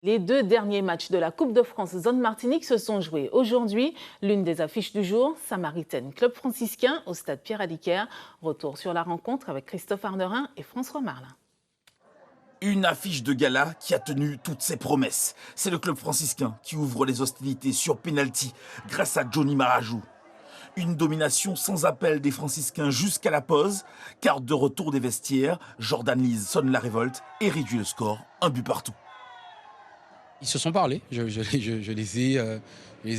Les deux derniers matchs de la Coupe de France Zone Martinique se sont joués aujourd'hui. L'une des affiches du jour, Samaritaine Club Franciscain au stade Pierre-Aliquer. Retour sur la rencontre avec Christophe Arnerin et François Marlin. Une affiche de gala qui a tenu toutes ses promesses. C'est le club franciscain qui ouvre les hostilités sur penalty grâce à Johnny Marajou. Une domination sans appel des franciscains jusqu'à la pause. Quart de retour des vestiaires, Jordan Lise sonne la révolte et réduit le score, un but partout. Ils se sont parlé, je les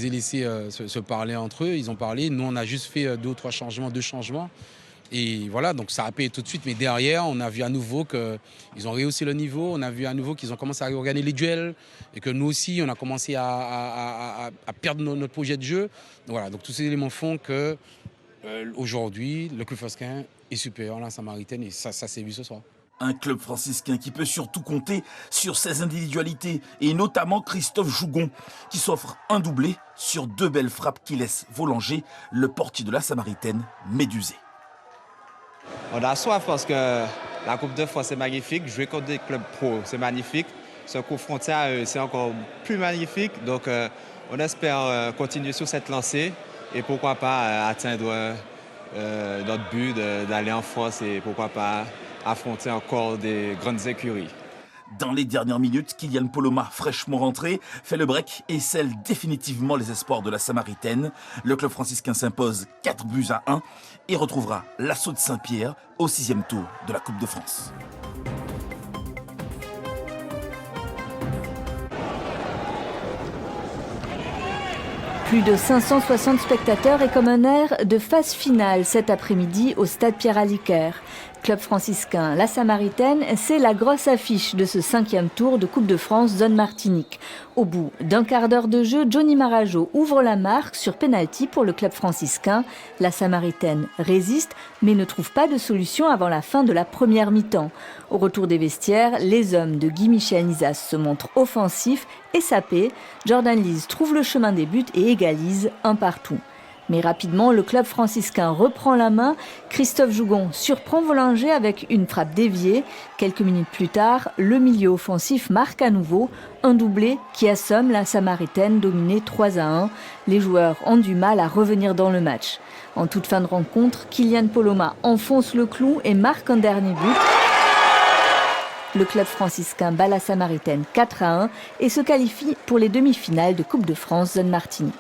ai laissés se parler entre eux, ils ont parlé. Nous, on a juste fait deux changements. Et voilà, donc ça a payé tout de suite. Mais derrière, on a vu à nouveau qu'ils ont rehaussé le niveau. On a vu à nouveau qu'ils ont commencé à regarder les duels. Et que nous aussi, on a commencé à perdre notre projet de jeu. Donc voilà, donc tous ces éléments font que aujourd'hui, le club franciscain est supérieur à la Samaritaine. Et ça s'est vu ce soir. Un club franciscain qui peut surtout compter sur ses individualités, et notamment Christophe Jougon, qui s'offre un doublé sur deux belles frappes qui laissent Volanger, le portier de la Samaritaine, médusé. On a soif parce que la Coupe de France c'est magnifique, jouer contre des clubs pro c'est magnifique, se confronter à eux c'est encore plus magnifique, donc on espère continuer sur cette lancée et pourquoi pas atteindre notre but d'aller en France et pourquoi pas affronter encore des grandes écuries. Dans les dernières minutes, Kylian Poloma, fraîchement rentré, fait le break et scelle définitivement les espoirs de la Samaritaine. Le club franciscain s'impose 4-1 et retrouvera l'assaut de Saint-Pierre au 6e tour de la Coupe de France. Plus de 560 spectateurs et comme un air de phase finale cet après-midi au stade Pierre-Aliquer. Club franciscain, la Samaritaine, c'est la grosse affiche de ce 5e tour de Coupe de France Zone Martinique. Au bout d'un quart d'heure de jeu, Johnny Marajou ouvre la marque sur penalty pour le club franciscain. La Samaritaine résiste mais ne trouve pas de solution avant la fin de la première mi-temps. Au retour des vestiaires, les hommes de Guy-Michel Nizas se montrent offensifs et sapés. Jordan Lise trouve le chemin des buts et égalise un partout. Mais rapidement, le club franciscain reprend la main. Christophe Jougon surprend Volanger avec une frappe déviée. Quelques minutes plus tard, le milieu offensif marque à nouveau un doublé qui assomme la Samaritaine dominée 3-1. Les joueurs ont du mal à revenir dans le match. En toute fin de rencontre, Kylian Poloma enfonce le clou et marque un dernier but. Le club franciscain bat la Samaritaine 4-1 et se qualifie pour les demi-finales de Coupe de France Zone Martinique.